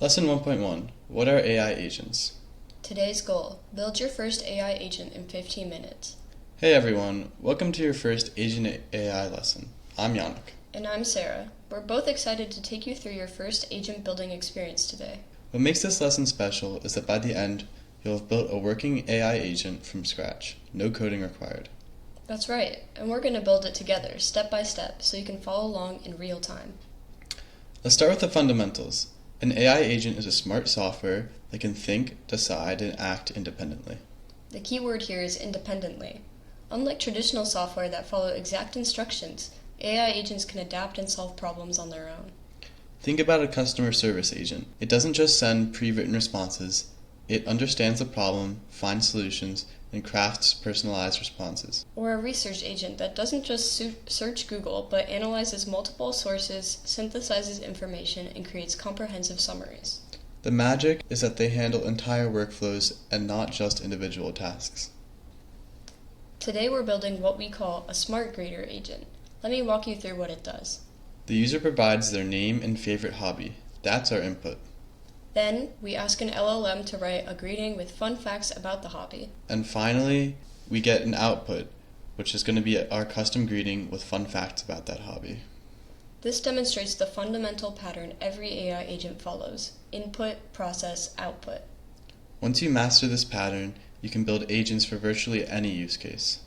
Lesson 1.1. What are AI agents? Today's goal: build your first AI agent in 15 minutes. Hey everyone, welcome to your first Agent.ai lesson. I'm Yannick. And I'm Sarah. We're both excited to take you through your first agent building experience today. What makes this lesson special is that by the end, you'll have built a working AI agent from scratch. No coding required. That's right, and we're going to build it together, step by step, so you can follow along in real time. Let's start with the fundamentals. An AI agent is a smart software that can think, decide, and act independently. The key word here is independently. Unlike traditional software that follow exact instructions, AI agents can adapt and solve problems on their own. Think about a customer service agent. It doesn't just send pre-written responses. It understands the problem, finds solutions, and crafts personalized responses. Or a research agent that doesn't just search Google, but analyzes multiple sources, synthesizes information, and creates comprehensive summaries. The magic is that they handle entire workflows and not just individual tasks. Today we're building what we call a smart grader agent. Let me walk you through what it does. The user provides their name and favorite hobby. That's our input. Then, we ask an LLM to write a greeting with fun facts about the hobby. And finally, we get an output, which is going to be our custom greeting with fun facts about that hobby. This demonstrates the fundamental pattern every AI agent follows: input, process, output. Once you master this pattern, you can build agents for virtually any use case.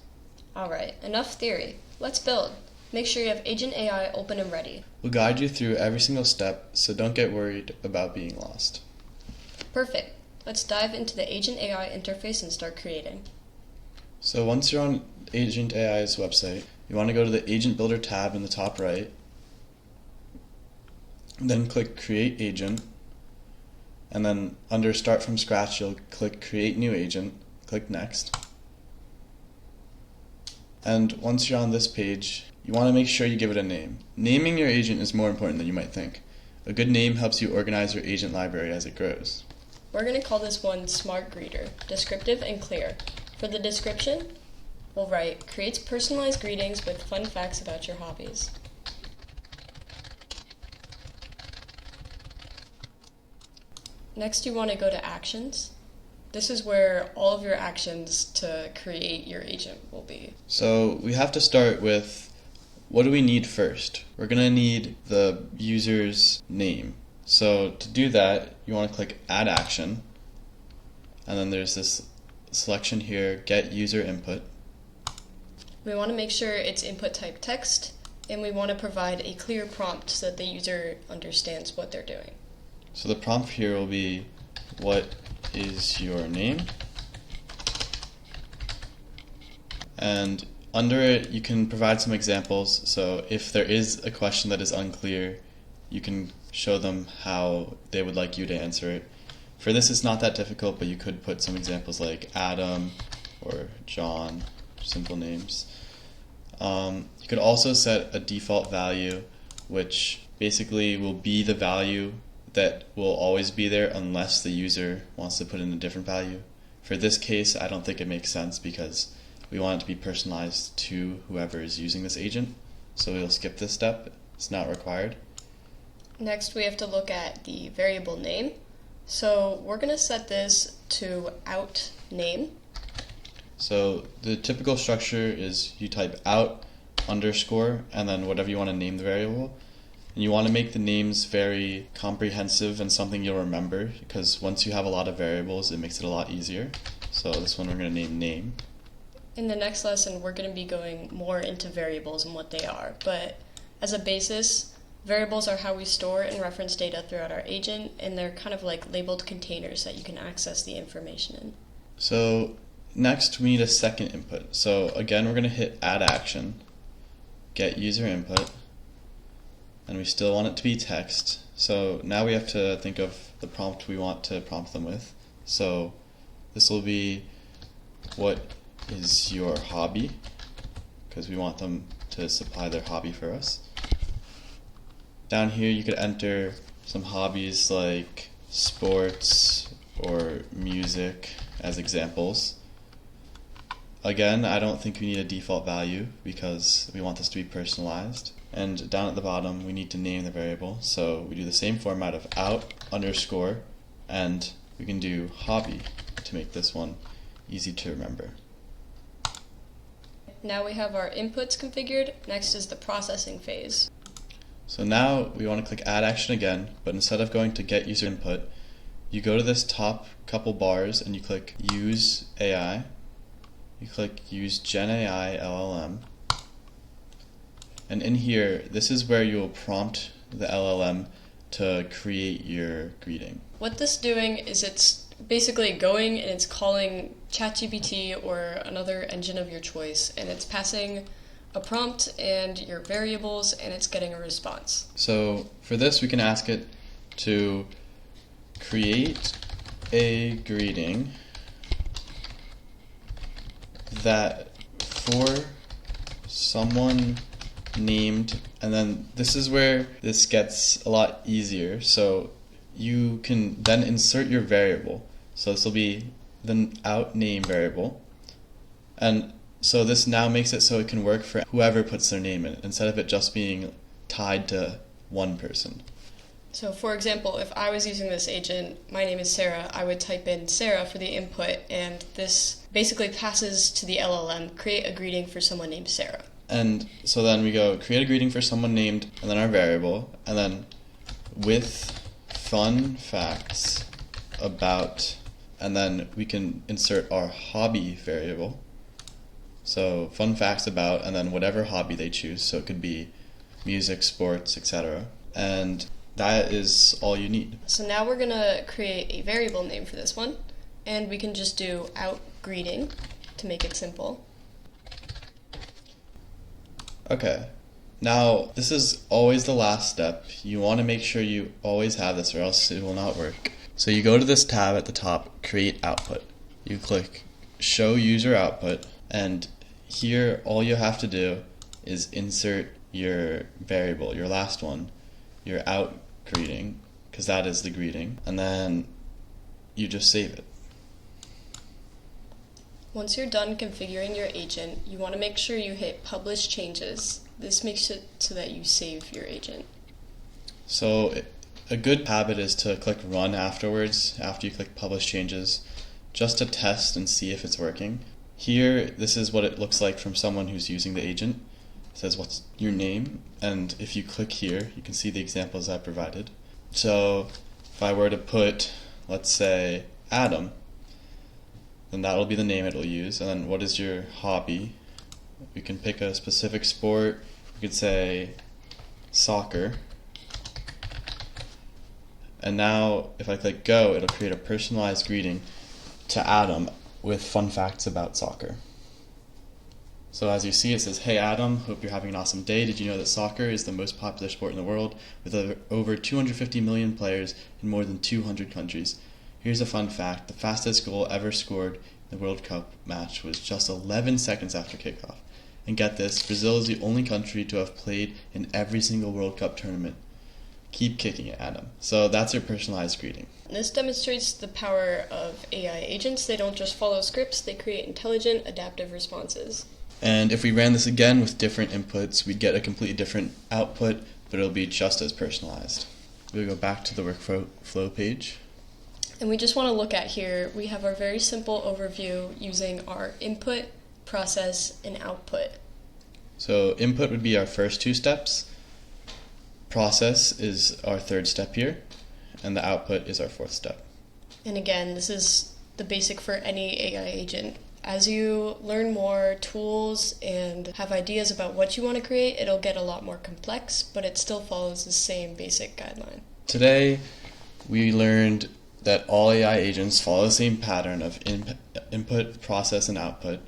Alright, enough theory. Let's build. Make sure you have Agent.ai open and ready. We'll guide you through every single step, so don't get worried about being lost. Perfect. Let's dive into the Agent.ai interface and start creating. So once you're on Agent.ai's website, you want to go to the Agent Builder tab in the top right, then click Create Agent, and then under Start from Scratch, you'll click Create New Agent, click Next. And once you're on this page, you want to make sure you give it a name. Naming your agent is more important than you might think. A good name helps you organize your agent library as it grows. We're going to call this one Smart Greeter, descriptive and clear. For the description, we'll write, creates personalized greetings with fun facts about your hobbies. Next, you want to go to Actions. This is where all of your actions to create your agent will be. So we have to start with, what do we need first? We're going to need the user's name. So to do that, you want to click Add Action, and then there's this selection here, Get User Input. We want to make sure it's input type text, and we want to provide a clear prompt so that the user understands what they're doing. So the prompt here will be, what is your name? And under it, you can provide some examples. So if there is a question that is unclear, you can show them how they would like you to answer it. For this, it's not that difficult, but you could put some examples like Adam or John, simple names. You could also set a default value, which basically will be the value that will always be there unless the user wants to put in a different value. For this case, I don't think it makes sense because we want it to be personalized to whoever is using this agent. So we'll skip this step. It's not required. Next, we have to look at the variable name. So we're going to set this to out name. So the typical structure is you type out underscore and then whatever you want to name the variable. And you want to make the names very comprehensive and something you'll remember, because once you have a lot of variables, it makes it a lot easier. So this one we're going to name name. In the next lesson, we're going to be going more into variables and what they are. But as a basis, variables are how we store and reference data throughout our agent, and they're kind of like labeled containers that you can access the information in. So next we need a second input. So again, we're going to hit Add Action, Get User Input, and we still want it to be text. So now we have to think of the prompt we want to prompt them with. So this will be, what is your hobby? Because we want them to supply their hobby for us. Down here you could enter some hobbies like sports or music as examples. Again, I don't think we need a default value because we want this to be personalized. And down at the bottom, we need to name the variable. So we do the same format of out underscore, and we can do hobby to make this one easy to remember. Now we have our inputs configured. Next is the processing phase. So now we want to click add action again, but instead of going to get user input, you go to this top couple bars and you click use AI. You click use Gen AI LLM. And in here, this is where you'll prompt the LLM to create your greeting. What this is doing is it's basically going and it's calling ChatGPT or another engine of your choice, and it's passing a prompt and your variables, and it's getting a response. So for this, we can ask it to create a greeting that for someone named, and then this is where this gets a lot easier. So you can then insert your variable. So this will be the out name variable. And so this now makes it so it can work for whoever puts their name in it, instead of it just being tied to one person. So for example, if I was using this agent, my name is Sarah, I would type in Sarah for the input, and this basically passes to the LLM, create a greeting for someone named Sarah. And so then we go create a greeting for someone named, and then our variable, and then with fun facts about, and then we can insert our hobby variable. So fun facts about, and then whatever hobby they choose. So it could be music, sports, etc. And that is all you need. So now we're going to create a variable name for this one, and we can just do out greeting to make it simple. Okay, now this is always the last step. You want to make sure you always have this, or else it will not work. So you go to this tab at the top, create output. You click show user output, and here all you have to do is insert your variable, your last one, your out greeting, because that is the greeting, and then you just save it. Once you're done configuring your agent, you want to make sure you hit publish changes. This makes it so that you save your agent. So a good habit is to click run afterwards, after you click publish changes, just to test and see if it's working. Here, this is what it looks like from someone who's using the agent. It says what's your name, and if you click here, you can see the examples I provided. So if I were to put, let's say, Adam, then that'll be the name it'll use. And then what is your hobby? We can pick a specific sport. We could say soccer. And now if I click go, it'll create a personalized greeting to Adam with fun facts about soccer. So as you see, it says, hey Adam, hope you're having an awesome day. Did you know that soccer is the most popular sport in the world with over 250 million players in more than 200 countries? Here's a fun fact. The fastest goal ever scored in the World Cup match was just 11 seconds after kickoff. And get this, Brazil is the only country to have played in every single World Cup tournament. Keep kicking it, Adam. So that's your personalized greeting. This demonstrates the power of AI agents. They don't just follow scripts, they create intelligent, adaptive responses. And if we ran this again with different inputs, we'd get a completely different output, but it'll be just as personalized. We'll go back to the workflow page. And we just want to look at here, we have our very simple overview using our input, process, and output. So input would be our first two steps. Process is our third step here, and the output is our fourth step. And again, this is the basic for any AI agent. As you learn more tools and have ideas about what you want to create, it'll get a lot more complex, but it still follows the same basic guideline. Today, we learned that all AI agents follow the same pattern of input, process, and output.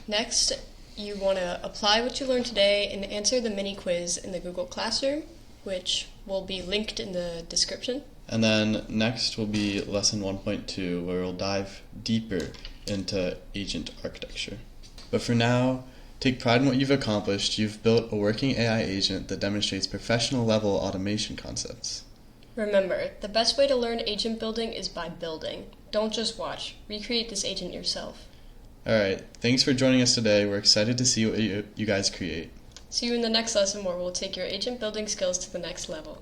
Next, you want to apply what you learned today and answer the mini quiz in the Google Classroom, which will be linked in the description. And then next will be lesson 1.2, where we'll dive deeper into agent architecture. But for now, take pride in what you've accomplished. You've built a working AI agent that demonstrates professional level automation concepts. Remember, the best way to learn agent building is by building. Don't just watch. Recreate this agent yourself. Alright, thanks for joining us today. We're excited to see what you guys create. See you in the next lesson where we'll take your agent building skills to the next level.